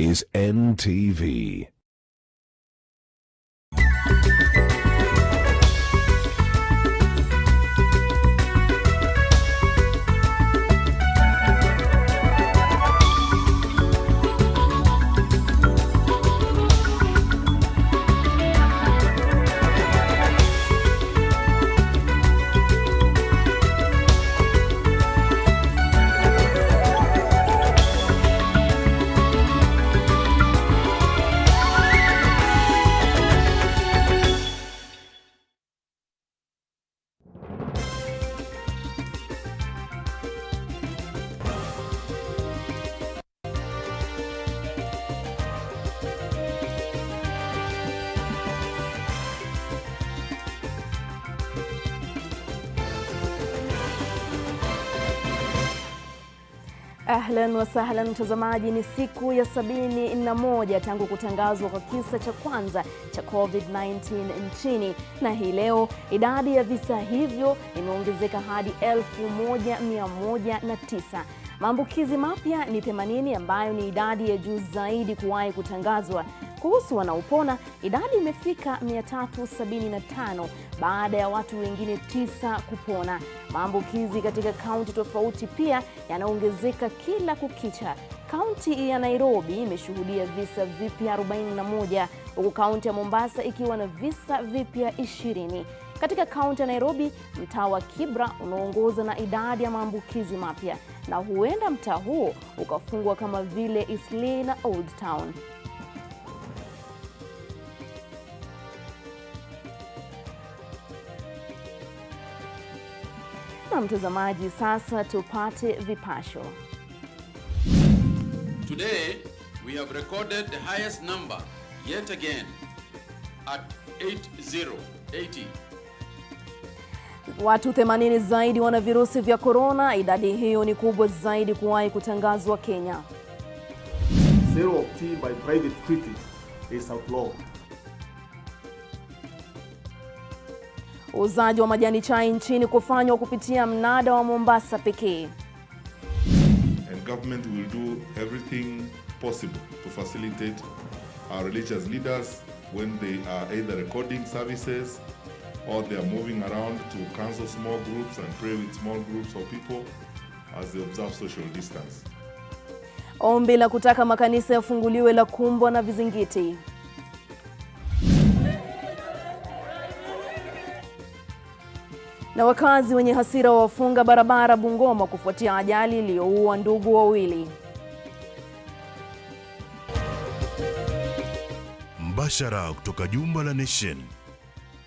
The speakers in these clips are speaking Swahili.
is NTV. Ahlan wa sahlan mtazamaji, ni siku ya 71 tangu kutangazwa kwa kisa cha kwanza cha COVID-19 nchini, na hii leo idadi ya visa hivyo imeongezeka hadi 1109. Maambukizi mapya ni 80 ambayo ni idadi ya juu zaidi kuwahi kutangazwa. Kuhusu wanaopona, idadi imefika 375 baada ya watu wengine 9 kupona. Maambukizi katika kaunti tofauti pia yanaongezeka kila kukicha. Kaunti ya Nairobi imeshuhudia visa vipya 41, huku kaunti ya Mombasa ikiwa na visa vipya 20. Katika kaunti ya Nairobi, mtaa wa Kibra unaongoza na idadi ya maambukizi mapya, na huenda mtaa huo ukafungwa kama vile Eastleigh na Old Town. Na mtazamaji, sasa tupate vipasho. Today we have recorded the highest number yet again at 80. Watu 80 zaidi wana virusi vya corona. Idadi hiyo ni kubwa zaidi kuwahi kutangazwa Kenya. Sale of tea by private treaty is outlawed. Uuzaji wa majani chai nchini kufanywa kupitia mnada wa Mombasa pekee. And government will do everything possible to facilitate our religious leaders when they are either recording services or they are moving around to counsel small groups and pray with small groups of people as they observe social distance. Ombi la kutaka makanisa yafunguliwe la kumbwa na vizingiti. Na wakazi wenye hasira wafunga barabara Bungoma kufuatia ajali iliyoua ndugu wawili. Mbashara kutoka jumba la Nation.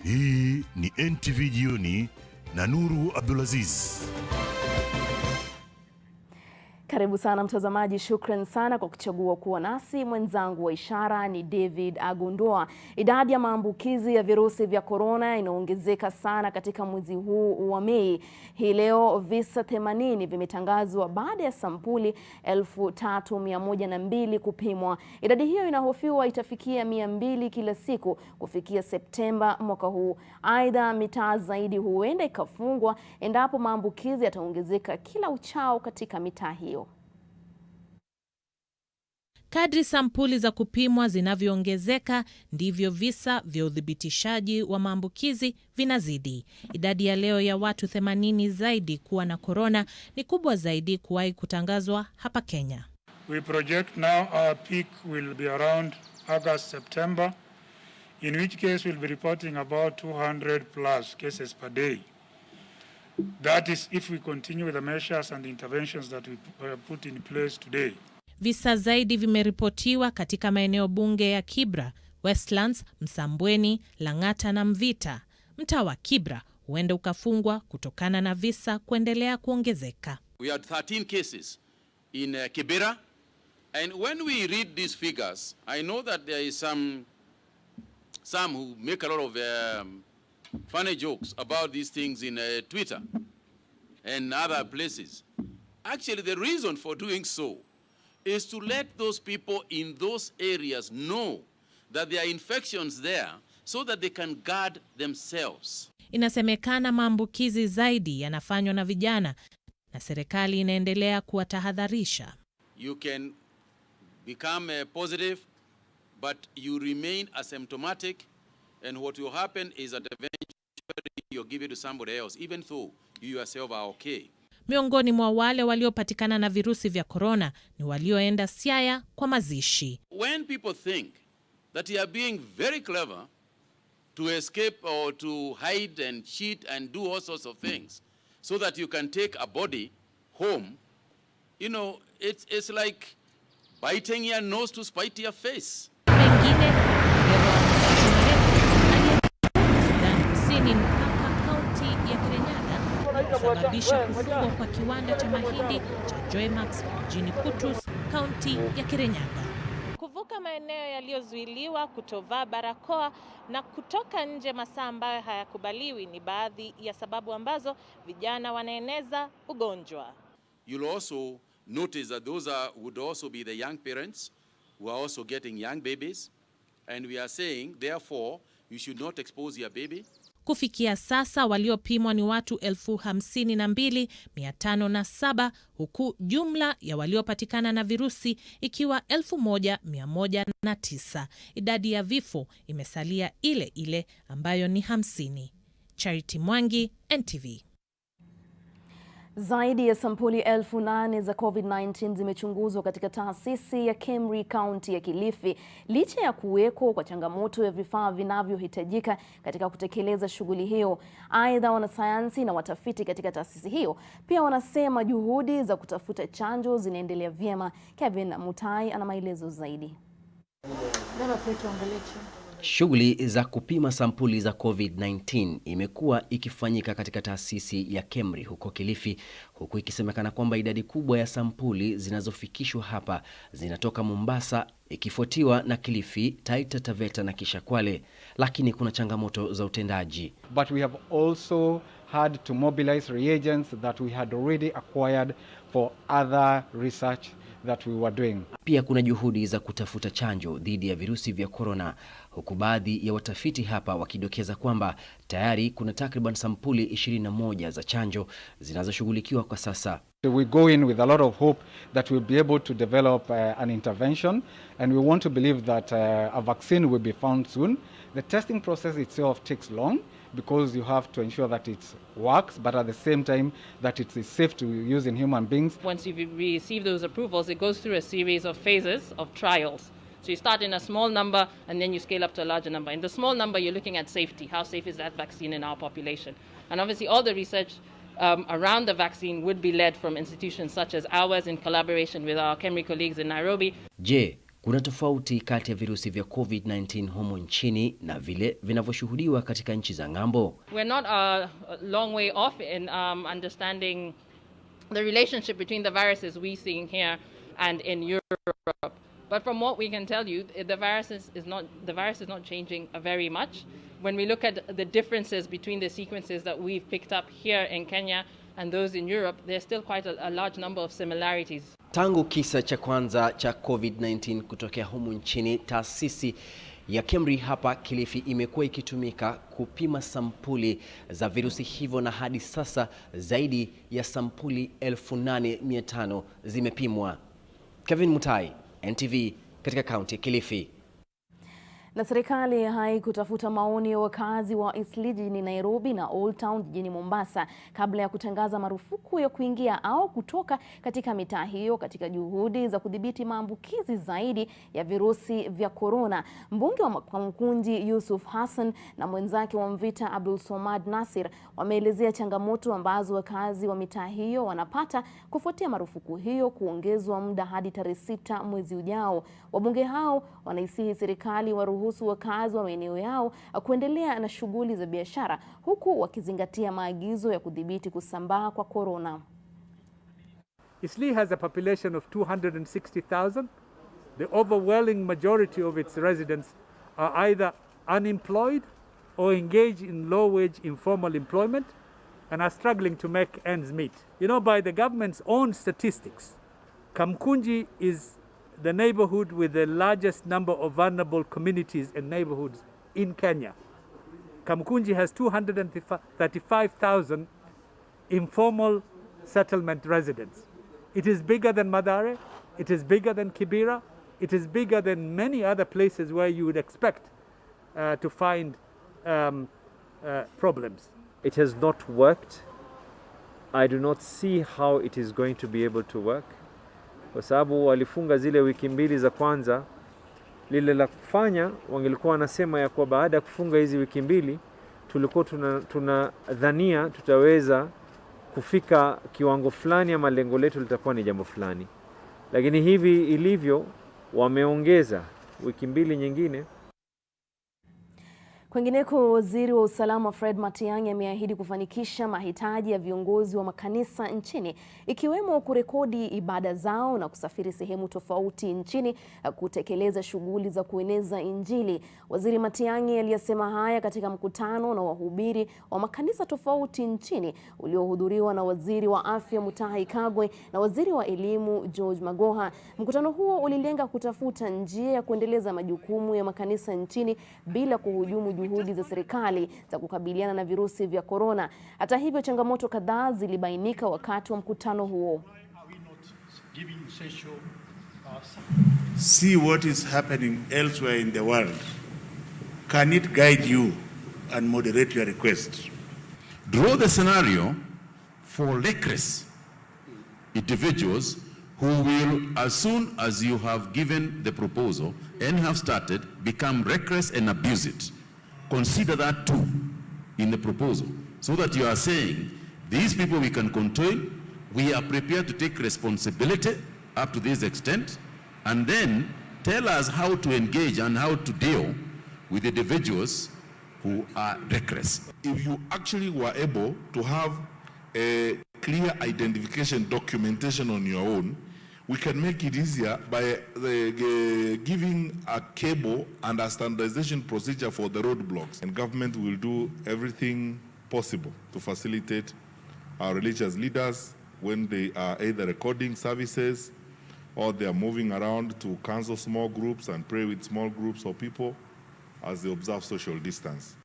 Hii ni NTV Jioni na Nuru Abdulaziz. Karibu sana mtazamaji, shukran sana kwa kuchagua kuwa nasi. Mwenzangu wa ishara ni David Agundoa. Idadi ya maambukizi ya virusi vya corona inaongezeka sana katika mwezi huu wa Mei. Hii leo visa 80 vimetangazwa baada ya sampuli 3102 kupimwa. Idadi hiyo inahofiwa itafikia 200 kila siku kufikia Septemba mwaka huu. Aidha, mitaa zaidi huenda ikafungwa endapo maambukizi yataongezeka kila uchao katika mitaa hiyo. Kadri sampuli za kupimwa zinavyoongezeka ndivyo visa vya udhibitishaji wa maambukizi vinazidi. Idadi ya leo ya watu 80 zaidi kuwa na corona ni kubwa zaidi kuwahi kutangazwa hapa Kenya. We project now our peak will be around August, September, in which case we'll be reporting about 200 plus cases per day. That is if we continue with the measures and the interventions that we put in place today. Visa zaidi vimeripotiwa katika maeneo bunge ya Kibra, Westlands, Msambweni, Lang'ata na Mvita. Mtaa wa Kibra huenda ukafungwa kutokana na visa kuendelea kuongezeka. We had 13 cases in Kibera, and when we read these figures, I know that there is some who make a lot of funny jokes about these things in Twitter and other places. Actually, the reason for doing so is to let those people in those areas know that there are infections there so that they can guard themselves. Inasemekana maambukizi zaidi yanafanywa na vijana na serikali inaendelea kuwatahadharisha. You can become positive, but you remain asymptomatic, and what will happen is that eventually you'll give it to somebody else, even though you yourself are okay. Miongoni mwa wale waliopatikana na virusi vya corona ni walioenda Siaya kwa mazishi. When people think that you are being very clever to escape or to hide and cheat and do all sorts of things so that you can take a body home, you know, it's like biting your nose to spite your face. Mengine Sudan Kusini mpaka kaunti ya Kirinyaga kusababisha kufungwa kwa kiwanda cha mahindi cha Joymax mjini Kutus, kaunti ya Kirinyaga. Kuvuka maeneo yaliyozuiliwa, kutovaa barakoa na kutoka nje masaa ambayo hayakubaliwi ni baadhi ya sababu ambazo vijana wanaeneza ugonjwa. You'll also notice that those would also be the young parents who are also getting young babies, and we are saying therefore you should not expose your baby. Kufikia sasa waliopimwa ni watu 52,507 huku jumla ya waliopatikana na virusi ikiwa 1,109. Idadi ya vifo imesalia ile ile ambayo ni 50. Charity Mwangi, NTV. Zaidi ya sampuli 8,000 za COVID-19 zimechunguzwa katika taasisi ya Kemri County ya Kilifi licha ya kuweko kwa changamoto ya vifaa vinavyohitajika katika kutekeleza shughuli hiyo. Aidha, wanasayansi na watafiti katika taasisi hiyo pia wanasema juhudi za kutafuta chanjo zinaendelea vyema. Kevin Mutai ana maelezo zaidi. Shughuli za kupima sampuli za COVID-19 imekuwa ikifanyika katika taasisi ya Kemri huko Kilifi, huku ikisemekana kwamba idadi kubwa ya sampuli zinazofikishwa hapa zinatoka Mombasa, ikifuatiwa na Kilifi, Taita Taveta na kisha Kwale, lakini kuna changamoto za utendaji. But we have also had to mobilize reagents that we had already acquired for other research that we were doing. Pia kuna juhudi za kutafuta chanjo dhidi ya virusi vya corona, huku baadhi ya watafiti hapa wakidokeza kwamba tayari kuna takriban sampuli 21 za chanjo zinazoshughulikiwa kwa sasa. We go in with a lot of hope that we'll be able to develop an intervention, and we want to believe that a vaccine will be found soon. The testing process itself takes long because you have to ensure that it works, but at the same time that it is safe to use in human beings. Once you receive those approvals, it goes through a series of phases of trials. So you start in a small number and then you scale up to a larger number. In the small number, you're looking at safety. How safe is that vaccine in our population? And obviously all the research around the vaccine would be led from institutions such as ours in collaboration with our Kemri colleagues in Nairobi. Je, kuna tofauti kati ya virusi vya COVID-19 humo nchini na vile vinavyoshuhudiwa katika nchi za ng'ambo? We're not a long way off in understanding the relationship between the viruses we see here and in Europe. But from what we can tell you, the virus is not changing very much. When we look at the differences between the sequences that we've picked up here in Kenya and those in Europe, there's still quite a large number of similarities. Tangu kisa cha kwanza cha COVID-19 kutokea humu nchini, taasisi ya Kemri hapa Kilifi imekuwa ikitumika kupima sampuli za virusi hivyo, na hadi sasa zaidi ya sampuli 8,500 zimepimwa. Kevin Mutai, NTV, katika kaunti ya Kilifi. Na serikali haikutafuta maoni ya wakazi wa Eastleigh jijini Nairobi na Old Town jijini Mombasa kabla ya kutangaza marufuku ya kuingia au kutoka katika mitaa hiyo katika juhudi za kudhibiti maambukizi zaidi ya virusi vya corona. Mbunge wa Kamkunji Yusuf Hassan na mwenzake wa Mvita Abdulsomad Nasir wameelezea changamoto ambazo wakazi wa mitaa hiyo wanapata kufuatia marufuku hiyo kuongezwa muda hadi tarehe 6 mwezi ujao. Wabunge hao wanaisihi serikali waruhusu wakazi wa maeneo yao kuendelea na shughuli za biashara huku wakizingatia maagizo ya kudhibiti kusambaa kwa corona. Eastleigh has a population of 260,000. The overwhelming majority of its residents are either unemployed or engaged in low-wage informal employment and are struggling to make ends meet. You know, by the government's own statistics, Kamkunji is the neighborhood with the largest number of vulnerable communities and neighborhoods in Kenya. Kamkunji has 235,000 informal settlement residents. It is bigger than Mathare, it is bigger than Kibera, it is bigger than many other places where you would expect to find problems. It has not worked. I do not see how it is going to be able to work. Kwa sababu walifunga zile wiki mbili za kwanza, lile la kufanya wangelikuwa wanasema ya kwa baada ya kufunga hizi wiki mbili tulikuwa tunadhania tutaweza kufika kiwango fulani ama lengo letu litakuwa ni jambo fulani. Lakini hivi ilivyo wameongeza wiki mbili nyingine. Kwingineko, waziri wa usalama Fred Matiang'i ameahidi kufanikisha mahitaji ya viongozi wa makanisa nchini, ikiwemo kurekodi ibada zao na kusafiri sehemu tofauti nchini kutekeleza shughuli za kueneza Injili. Waziri Matiang'i aliyasema haya katika mkutano na wahubiri wa makanisa tofauti nchini uliohudhuriwa na waziri wa afya Mutahi Kagwe na waziri wa elimu George Magoha. Mkutano huo ulilenga kutafuta njia ya kuendeleza majukumu ya makanisa nchini bila kuhujumu juhudi za serikali za kukabiliana na virusi vya korona. Hata hivyo, changamoto kadhaa zilibainika wakati wa mkutano huo. See what is happening elsewhere in the world. Can it guide you and moderate your request? Draw the scenario for reckless individuals who will, as soon as you have given the proposal and have started, become reckless and abuse it. Consider that too in the proposal, so that you are saying, these people we can contain, we are prepared to take responsibility up to this extent, and then tell us how to engage and how to deal with individuals who are reckless. If you actually were able to have a clear identification documentation on your own, we can make it easier by giving a cable and a standardization procedure for the roadblocks. And government will do everything possible to facilitate our religious leaders when they are either recording services or they are moving around to counsel small groups and pray with small groups of people as they observe social distance.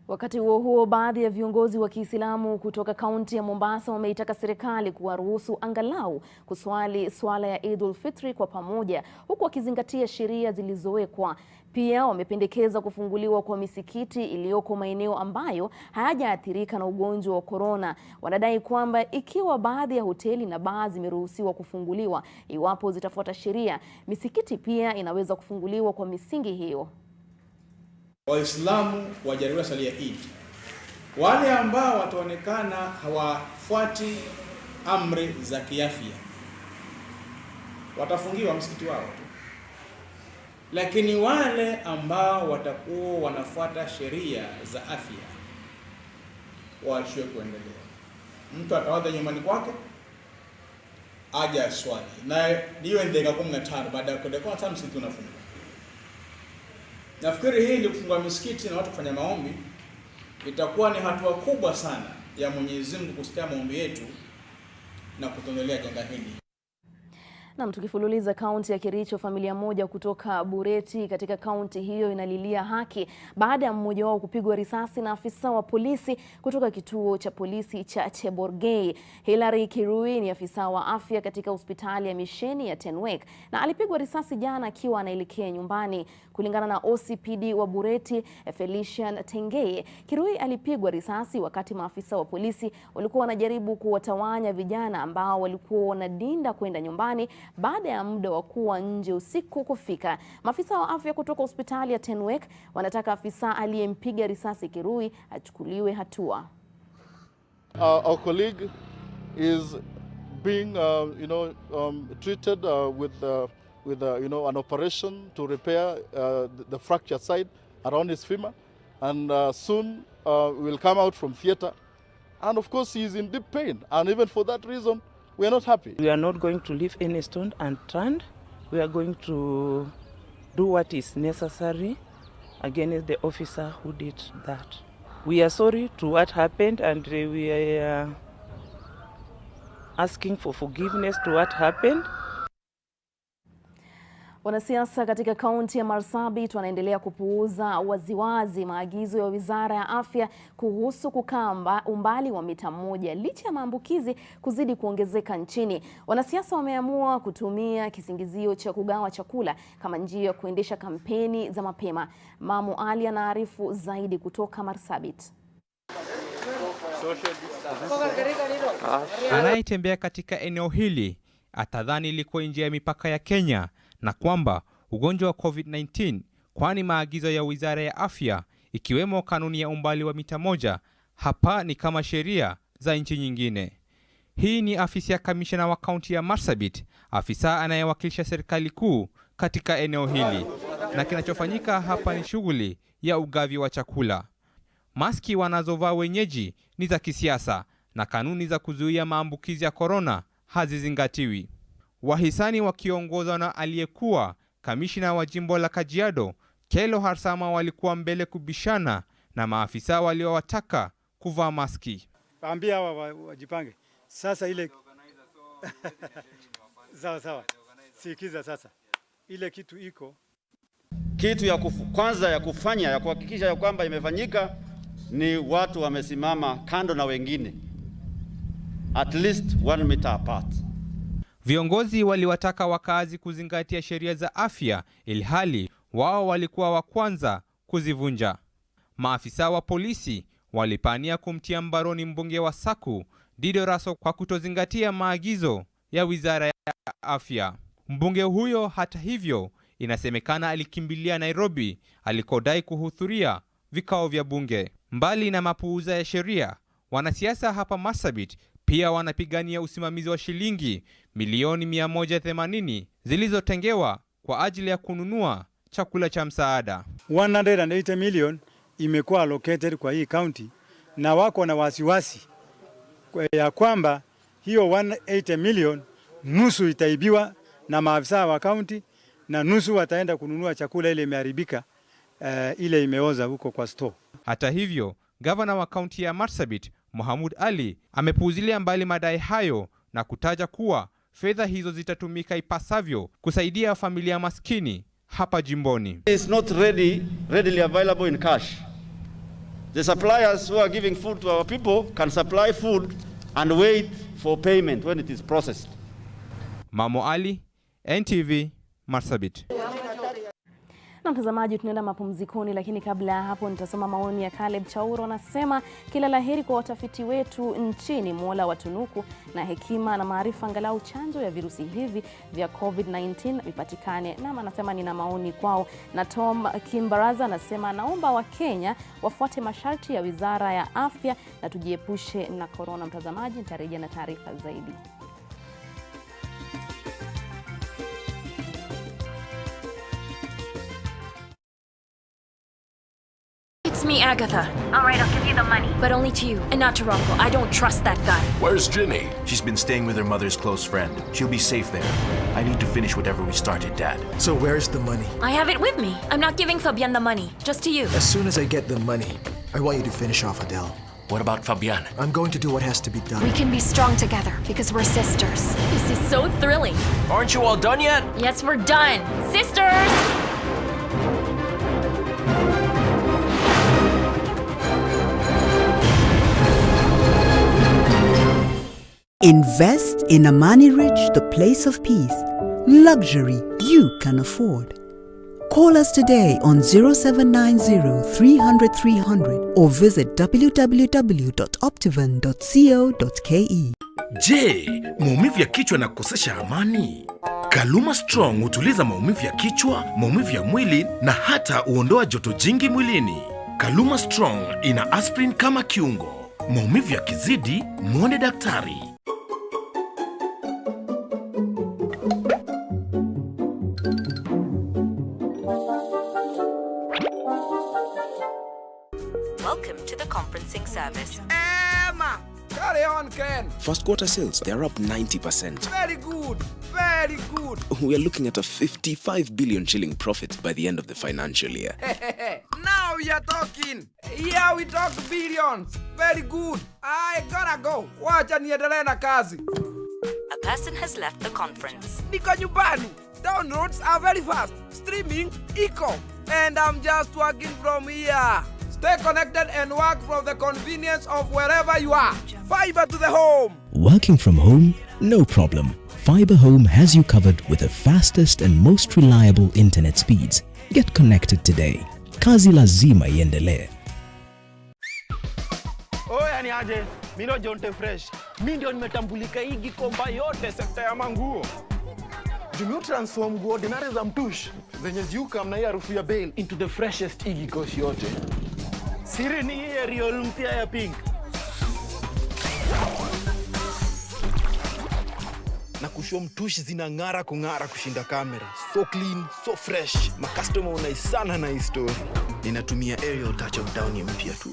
Wakati huo huo, baadhi ya viongozi wa Kiislamu kutoka kaunti ya Mombasa wameitaka serikali kuwaruhusu angalau kuswali swala ya Eidul Fitri kwa pamoja, huku wakizingatia sheria zilizowekwa. Pia wamependekeza kufunguliwa kwa misikiti iliyoko maeneo ambayo hayajaathirika na ugonjwa wa korona. Wanadai kwamba ikiwa baadhi ya hoteli na baa zimeruhusiwa kufunguliwa iwapo zitafuata sheria, misikiti pia inaweza kufunguliwa kwa misingi hiyo. Waislamu wajaribu swala ya Eid. Wale ambao wataonekana hawafuati amri za kiafya watafungiwa msikiti wao tu. Lakini wale ambao watakuwa wanafuata sheria za afya waachiwe kuendelea. Mtu atawadha nyumbani kwake aje aswali, na ndio ndega 15 baada ya kwenda kwa msikiti unafunga. Nafikiri hii ni kufunga misikiti na watu kufanya maombi itakuwa ni hatua kubwa sana ya Mwenyezi Mungu kusikia maombi yetu na kutuondolea janga hili. Na tukifululiza kaunti ya Kericho, familia moja kutoka Bureti katika kaunti hiyo inalilia haki baada ya mmoja wao kupigwa risasi na afisa wa polisi kutoka kituo cha polisi cha Cheborgei. Hilary Kirui ni afisa wa afya katika hospitali ya misheni ya Tenwek na alipigwa risasi jana akiwa anaelekea nyumbani. Kulingana na OCPD wa Bureti, Felician Tengeye, Kirui alipigwa risasi wakati maafisa wa polisi walikuwa wanajaribu kuwatawanya vijana ambao walikuwa wanadinda kwenda nyumbani baada ya muda wa kuwa nje usiku kufika. Maafisa wa afya kutoka hospitali ya Tenwek wanataka afisa aliyempiga risasi Kirui achukuliwe hatua. Our colleague is being treated with an operation to repair the fractured side around his femur, and soon will come out from theater, and of course he is in deep pain, and even for that reason we are not happy. We are not going to leave any stone unturned. We are going to do what is necessary against the officer who did that. We are sorry to what happened, and we are asking for forgiveness to what happened. Wanasiasa katika kaunti ya Marsabit wanaendelea kupuuza waziwazi maagizo ya Wizara ya Afya kuhusu kukaa umbali wa mita 1 licha ya maambukizi kuzidi kuongezeka nchini. Wanasiasa wameamua kutumia kisingizio cha kugawa chakula kama njia ya kuendesha kampeni za mapema. Mamu Ali anaarifu zaidi kutoka Marsabit. Anayetembea katika eneo hili atadhani liko nje ya mipaka ya Kenya na kwamba ugonjwa wa COVID-19, kwani maagizo ya Wizara ya Afya ikiwemo kanuni ya umbali wa mita 1 hapa ni kama sheria za nchi nyingine. Hii ni afisi ya kamishna wa kaunti ya Marsabit, afisa anayewakilisha serikali kuu katika eneo hili. Na kinachofanyika hapa ni shughuli ya ugavi wa chakula. Maski wanazovaa wenyeji ni za kisiasa na kanuni za kuzuia maambukizi ya korona hazizingatiwi. Wahisani wakiongozwa na aliyekuwa kamishna wa jimbo la Kajiado, Kelo Harsama, walikuwa mbele kubishana na maafisa waliowataka kuvaa maski. Ambia wajipange. Sasa ile sawa. Sikiza sasa. Ile kitu iko. Kitu ya kwanza ya kufanya ya kuhakikisha ya kwamba imefanyika ni watu wamesimama kando na wengine. At least 1 meter apart. Viongozi waliwataka wakazi kuzingatia sheria za afya ilhali wao walikuwa wa kwanza kuzivunja. Maafisa wa polisi walipania kumtia mbaroni mbunge wa Saku Dido Raso kwa kutozingatia maagizo ya Wizara ya Afya. Mbunge huyo hata hivyo inasemekana alikimbilia Nairobi alikodai kuhudhuria vikao vya bunge. Mbali na mapuuza ya sheria, wanasiasa hapa Marsabit pia wanapigania usimamizi wa shilingi milioni 180 zilizotengewa kwa ajili ya kununua chakula cha msaada. 180 million imekuwa allocated kwa hii county na wako na wasiwasi ya kwamba hiyo 180 million nusu itaibiwa na maafisa wa county na nusu wataenda kununua chakula ile imeharibika, ile imeoza huko kwa store. Hata hivyo, gavana wa kaunti ya Marsabit Mohamud Ali amepuuzilia mbali madai hayo na kutaja kuwa fedha hizo zitatumika ipasavyo kusaidia familia maskini hapa jimboni. It's not readily available in cash. The suppliers who are giving food to our people can supply food and wait for payment when it is processed. Mamo Ali, NTV, Marsabit. Na mtazamaji, tunaenda mapumzikoni, lakini kabla ya hapo nitasoma maoni ya Caleb Chauro. Anasema kila laheri kwa watafiti wetu nchini, Mola watunuku na hekima na maarifa, angalau chanjo ya virusi hivi vya COVID-19 vipatikane. Na anasema nina maoni kwao. Na Tom Kimbaraza anasema naomba wa Kenya wafuate masharti ya Wizara ya Afya na tujiepushe na corona. Mtazamaji, nitarejea na taarifa zaidi. It's me, Agatha. All right, I'll give you the money. But only to you, and not to Rocco. I don't trust that guy. Where's Ginny? She's been staying with her mother's close friend. She'll be safe there. I need to finish whatever we started, Dad. So where's the money? I have it with me. I'm not giving Fabian the money, just to you. As soon as I get the money, I want you to finish off Adele. What about Fabian? I'm going to do what has to be done. We can be strong together, because we're sisters. This is so thrilling. Aren't you all done yet? Yes, we're done. Sisters! Invest in Amani Rich, the place of peace. Luxury you can afford. Call us today on 0790 300 300 or visit www.optivan.co.ke. Je, maumivu ya kichwa na kukosesha amani? Kaluma Strong hutuliza maumivu ya kichwa, maumivu ya mwili na hata huondoa joto jingi mwilini. Kaluma Strong ina aspirin kama kiungo. Maumivu yakizidi, muone daktari. Welcome to the conferencing service. Emma! Carry on, Ken. First quarter sales, they are up 90%. Very good. Very good. We are looking at a 55 billion shilling profit by the end of the financial year. Now we are talking. Here we talk billions. Very good. I gotta go. Wacha niendelee na kazi. A person has left the conference. Niko nyumbani. Downloads are very fast. Streaming eco. And I'm just working from here. Stay connected and work from the convenience of wherever you are. Fiber to the home. Working from home? No problem. Fiber Home has you covered with the fastest and most reliable internet speeds. Get connected today. Kazi lazima iendelee. Oya ni aje, mimi ndo Jonte Fresh. Mimi ndio nimetambulika hii Gikomba yote sekta ya manguo. Jumio transform nguo ordinary za mtush zenye ziuka mna hii harufu ya bail into the freshest igi kosi yote. Siri ni hii real mpya ya pink. Na kusho mtush zinang'ara kung'ara kushinda kamera. So clean, so fresh. Ma customer unaisana na hii story. Ninatumia aerial touch of down mpya tu.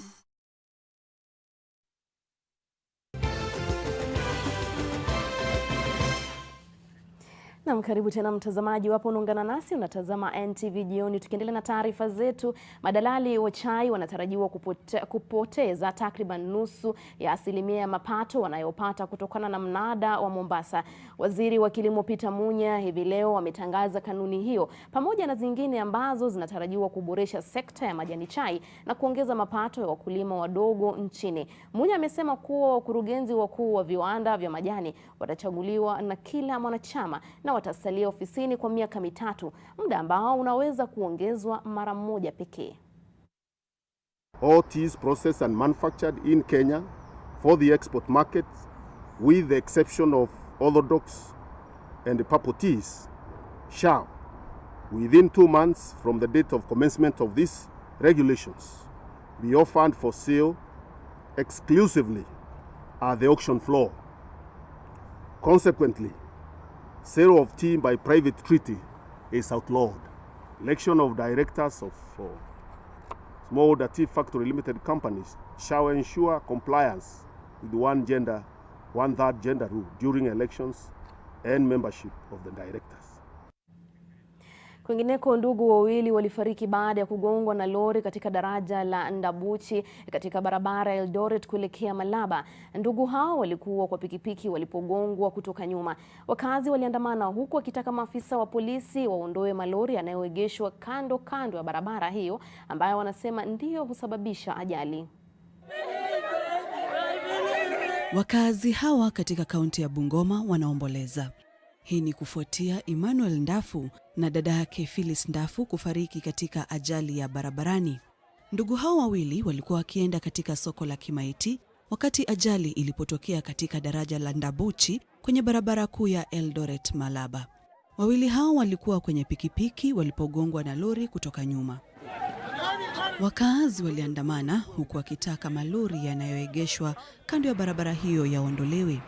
Na karibu tena mtazamaji, wapo unaungana nasi unatazama NTV Jioni. Tukiendelea na taarifa zetu, madalali wa chai wanatarajiwa kupoteza takriban nusu ya asilimia ya mapato wanayopata kutokana na mnada wa Mombasa. Waziri wa Kilimo Peter Munya hivi leo ametangaza kanuni hiyo pamoja na zingine ambazo zinatarajiwa kuboresha sekta ya majani chai na kuongeza mapato ya wakulima wadogo nchini. Munya amesema kuwa wakurugenzi wakuu wa viwanda vya majani watachaguliwa na kila mwanachama na watasalia ofisini kwa miaka mitatu, muda ambao unaweza kuongezwa mara moja pekee. All teas processed and manufactured in Kenya for the export market, with the exception of orthodox and purple teas, shall, within 2 months from the date of commencement of these regulations, be offered for sale exclusively at the auction floor. Consequently, sale of tea by private treaty is outlawed. Election of directors of smallholder tea factory limited companies shall ensure compliance with the one-third gender rule during elections and membership of the directors. Kwingineko, ndugu wawili walifariki baada ya kugongwa na lori katika daraja la Ndabuchi katika barabara ya Eldoret kuelekea Malaba. Ndugu hao walikuwa kwa pikipiki walipogongwa kutoka nyuma. Wakazi waliandamana huku wakitaka maafisa wa polisi waondoe malori yanayoegeshwa kando ya barabara hiyo ambayo wanasema ndiyo husababisha ajali. Wakazi hawa katika kaunti ya Bungoma wanaomboleza. Hii ni kufuatia Emmanuel Ndafu na dada yake Phyllis Ndafu kufariki katika ajali ya barabarani. Ndugu hao wawili walikuwa wakienda katika soko la Kimaiti wakati ajali ilipotokea katika daraja la Ndabuchi kwenye barabara kuu ya Eldoret Malaba. Wawili hao walikuwa kwenye pikipiki walipogongwa na lori kutoka nyuma. Wakazi waliandamana huku wakitaka malori yanayoegeshwa kando ya barabara hiyo yaondolewe.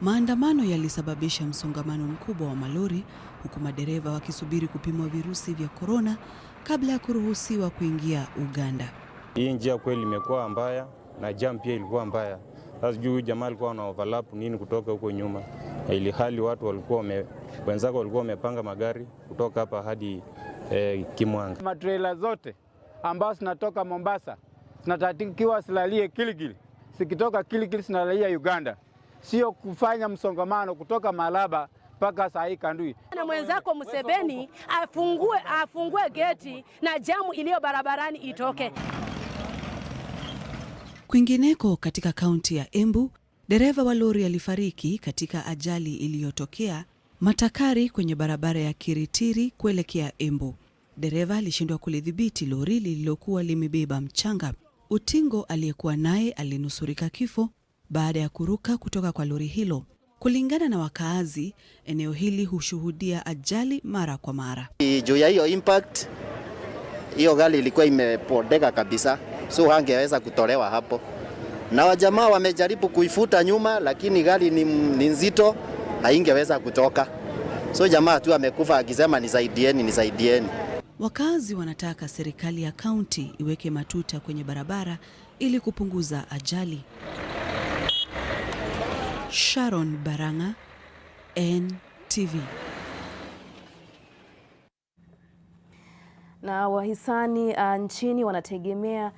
Maandamano yalisababisha msongamano mkubwa wa malori huku madereva wakisubiri kupimwa virusi vya corona kabla ya kuruhusiwa kuingia Uganda. Hii njia kweli imekuwa mbaya na jam pia ilikuwa mbaya. Sasa juu jamaa alikuwa na overlap nini kutoka huko nyuma. Ili hali watu wenzako walikuwa wamepanga magari kutoka hapa hadi Kimwanga. Matrailer zote ambazo zinatoka Mombasa zinatakiwa silalie Kiligili. Sikitoka Kiligili sinalalia Uganda. Sio kufanya msongamano kutoka Malaba mpaka saa hii Kandui. Na mwenzako Museveni afungue geti na jamu iliyo barabarani itoke. Kwingineko katika kaunti ya Embu, dereva wa lori alifariki katika ajali iliyotokea Matakari kwenye barabara ya Kiritiri kuelekea Embu. Dereva alishindwa kulidhibiti lori lililokuwa limebeba mchanga. Utingo aliyekuwa naye alinusurika kifo baada ya kuruka kutoka kwa lori hilo. Kulingana na wakaazi, eneo hili hushuhudia ajali mara kwa mara. Juu ya hiyo impact, hiyo gari ilikuwa imepondeka kabisa, so hangeweza kutolewa hapo. Na wajamaa wamejaribu kuifuta nyuma, lakini gari ni nzito, haingeweza kutoka. So jamaa tu amekufa akisema nisaidieni. Wakazi wanataka serikali ya kaunti iweke matuta kwenye barabara ili kupunguza ajali. Sharon Baranga, NTV. Na wahisani nchini wanategemea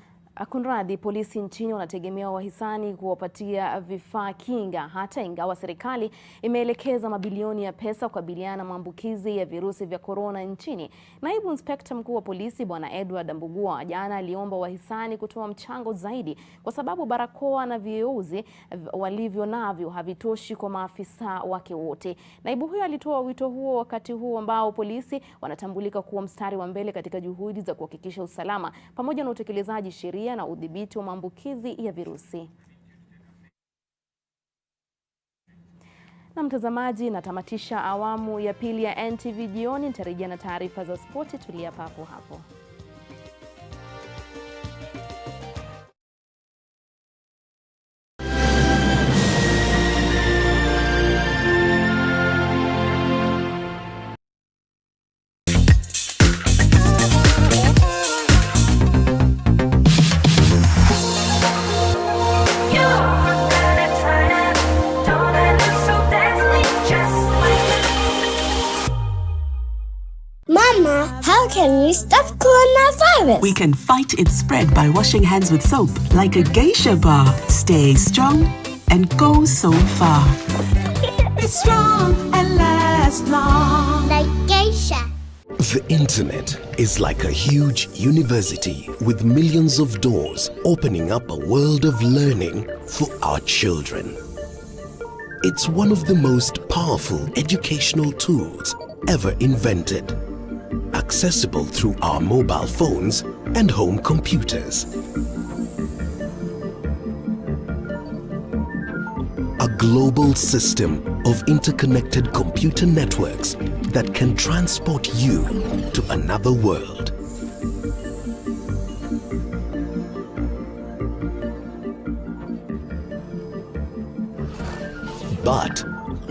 Kunradhi, polisi nchini wanategemea wahisani kuwapatia vifaa kinga hata ingawa serikali imeelekeza mabilioni ya pesa kukabiliana na maambukizi ya virusi vya korona nchini. Naibu Inspekta Mkuu wa Polisi Bwana Edward Mbugua jana aliomba wahisani kutoa mchango zaidi kwa sababu barakoa na vieuzi walivyo navyo havitoshi kwa maafisa wake wote. Naibu huyo alitoa wito huo wakati huo ambao polisi wanatambulika kuwa mstari wa mbele katika juhudi za kuhakikisha usalama pamoja na utekelezaji sheria na udhibiti wa maambukizi ya virusi. Na mtazamaji, natamatisha awamu ya pili ya NTV Jioni. Nitarejea na taarifa za spoti, tulia papo hapo. How can we stop coronavirus? We can fight its spread by washing hands with soap, like a geisha bar. Stay strong and go so far. Be strong and last long. Like geisha. The internet is like a huge university with millions of doors opening up a world of learning for our children. It's one of the most powerful educational tools ever invented. Accessible through our mobile phones and home computers. A global system of interconnected computer networks that can transport you to another world. But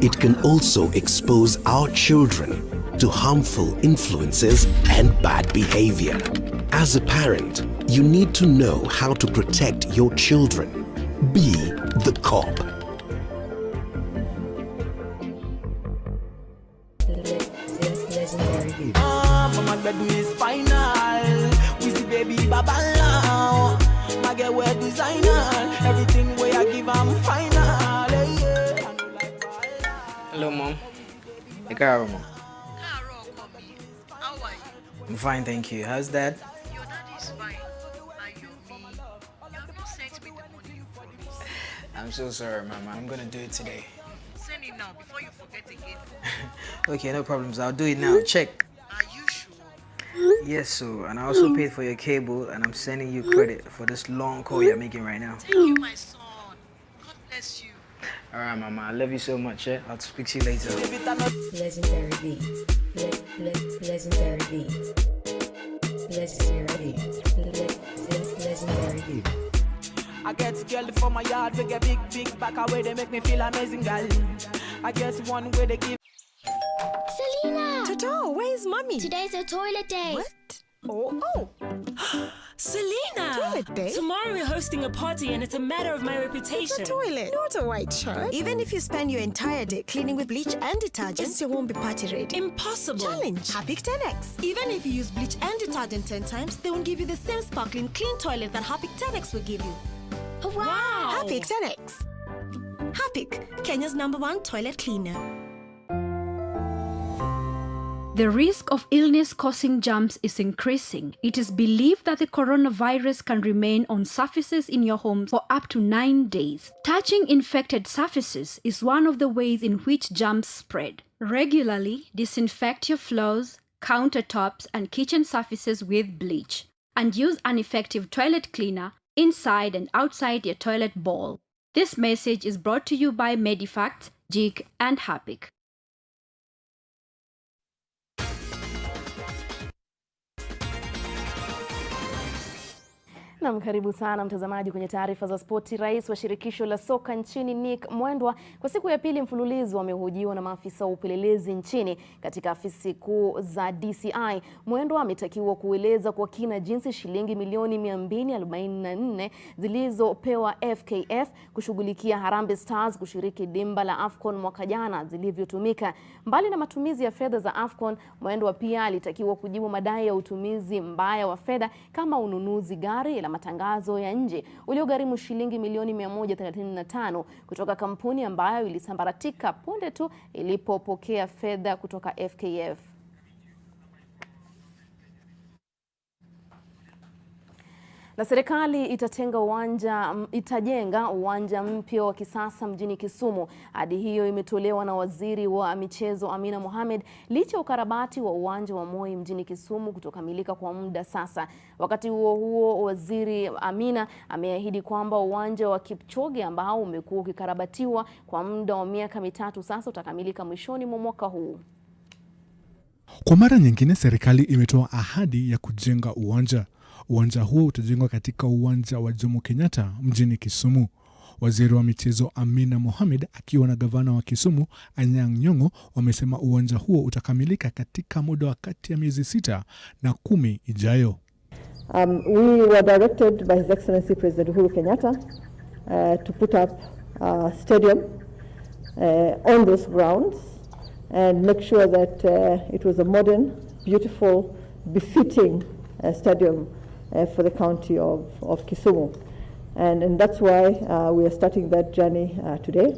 it can also expose our children to harmful influences and bad behavior. As a parent, you need to know how to protect your children. Be the cop. Mama bedu is final. We see baby baba now. My girl wear designer. Everything where I give I'm final. Hello mom. Hey Carol mom. I'm fine, thank you. How's Dad? Your dad is fine. You have not sent me the money you promised. I'm so sorry, Mama. I'm gonna do it today. Send it now before you forget again. Okay, no problems. I'll do it now. Check. Are you sure? Yes, so. And I also paid for your cable, and I'm sending you credit for this long call you're making right now. Thank you, my son. God bless you. All right, Mama. I love you so much. I'll speak to you later. Legendary beat. Legendary beat. Legendary beat. Legendary beat. I get a girl from my yard, we get big back away, they make me feel amazing, girl. I get one where they give. Selena! Toto, where's mommy? Today's a toilet day. What? Oh. Selena! Toilet day? Tomorrow we're hosting a party and it's a matter of my reputation. It's a toilet, not a white shirt. Even if you spend your entire day cleaning with bleach and detergent, it still won't be party ready. Impossible. Challenge. Harpic 10X. Even if you use bleach and detergent 10 times, they won't give you the same sparkling clean toilet that Harpic 10X will give you. Wow! Harpic 10X. Harpic, Kenya's #1 toilet cleaner. The risk of illness causing germs is increasing. It is believed that the coronavirus can remain on surfaces in your home for up to 9 days. Touching infected surfaces is one of the ways in which germs spread. Regularly disinfect your floors, countertops, and kitchen surfaces with bleach. And use an effective toilet cleaner inside and outside your toilet bowl. This message is brought to you by Medifacts, JIG, and Harpic. Na karibu sana mtazamaji kwenye taarifa za spoti. Rais wa shirikisho la soka nchini Nick Mwendwa kwa siku ya pili mfululizo amehojiwa na maafisa wa upelelezi nchini katika afisi kuu za DCI. Mwendwa ametakiwa kueleza kwa kina jinsi shilingi milioni 244 zilizopewa FKF kushughulikia Harambee Stars kushiriki dimba la AFCON mwaka jana zilivyotumika. Mbali na matumizi ya fedha za AFCON, Mwendwa pia alitakiwa kujibu madai ya utumizi mbaya wa fedha kama ununuzi gari la matangazo ya nje uliogharimu shilingi milioni 135 kutoka kampuni ambayo ilisambaratika punde tu ilipopokea fedha kutoka FKF. Na serikali itajenga uwanja mpya wa kisasa mjini Kisumu. Ahadi hiyo imetolewa na waziri wa michezo Amina Mohamed licha ya ukarabati wa uwanja wa Moi mjini Kisumu kutokamilika kwa muda sasa. Wakati huo huo, waziri Amina ameahidi kwamba uwanja wa Kipchoge ambao umekuwa ukikarabatiwa kwa muda wa miaka 3 sasa utakamilika mwishoni mwa mwaka huu. Kwa mara nyingine serikali imetoa ahadi ya kujenga uwanja. Uwanja huo utajengwa katika uwanja wa Jomo Kenyatta mjini Kisumu. Waziri wa michezo Amina Mohamed akiwa na gavana wa Kisumu Anyang' Nyong'o wamesema uwanja huo utakamilika katika muda wa kati ya miezi 6 na 10 ijayo. We were directed by His Excellency President Uhuru Kenyatta to put up a stadium on those grounds and make sure that it was a modern, beautiful, befitting stadium for the county of Kisumu. And that's why we are starting that journey today.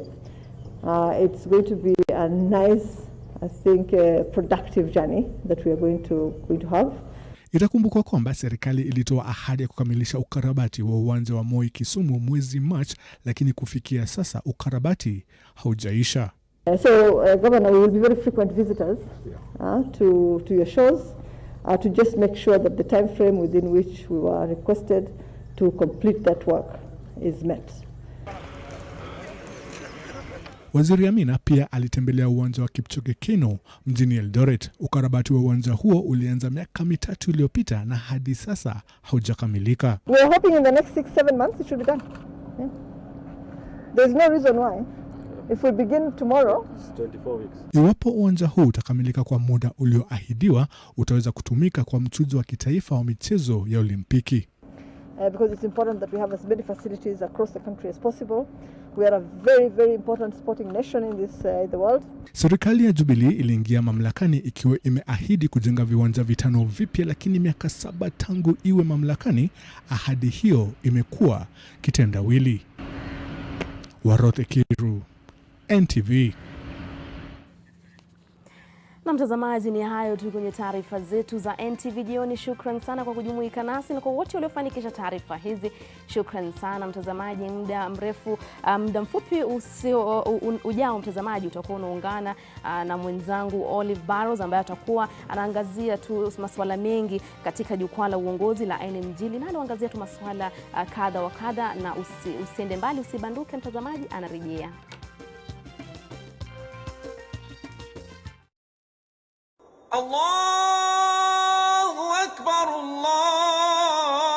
It's going to be a nice, I think, productive journey that we are going to have. Itakumbukwa kwamba serikali ilitoa ahadi ya kukamilisha ukarabati wa uwanja wa Moi Kisumu mwezi March, lakini kufikia sasa ukarabati haujaisha. Governor, we will be very frequent visitors to your shows to just make sure that the time frame within which we were requested to complete that work is met. Waziri Amina pia alitembelea uwanja wa Kipchoge Keino mjini Eldoret. Ukarabati wa uwanja huo ulianza miaka 3 iliyopita na hadi sasa haujakamilika. We are hoping in the next 6-7 months it should be done. Yeah. There's no reason why. If we begin tomorrow, 24 weeks. Iwapo uwanja huu utakamilika kwa muda ulioahidiwa, utaweza kutumika kwa mchujo wa kitaifa wa michezo ya Olimpiki. Because it's important that we have as many facilities across the country as possible. We are a very, very important sporting nation in the world. Serikali ya Jubilee iliingia mamlakani ikiwa imeahidi kujenga viwanja 5 vipya, lakini miaka 7 tangu iwe mamlakani, ahadi hiyo imekuwa kitendawili. Warothe Kiru, NTV. Na mtazamaji, ni hayo tu kwenye taarifa zetu za NTV jioni. Shukran sana kwa kujumuika nasi na kwa wote waliofanikisha taarifa hizi. Shukran sana mtazamaji. Muda mfupi ujao mtazamaji utakuwa unaungana na mwenzangu Olive Barrows ambaye atakuwa anaangazia tu masuala mengi katika jukwaa la uongozi la NMG linaloangazia tu masuala kadha wa kadha, na usiende mbali, usibanduke mtazamaji, anarejea. Allah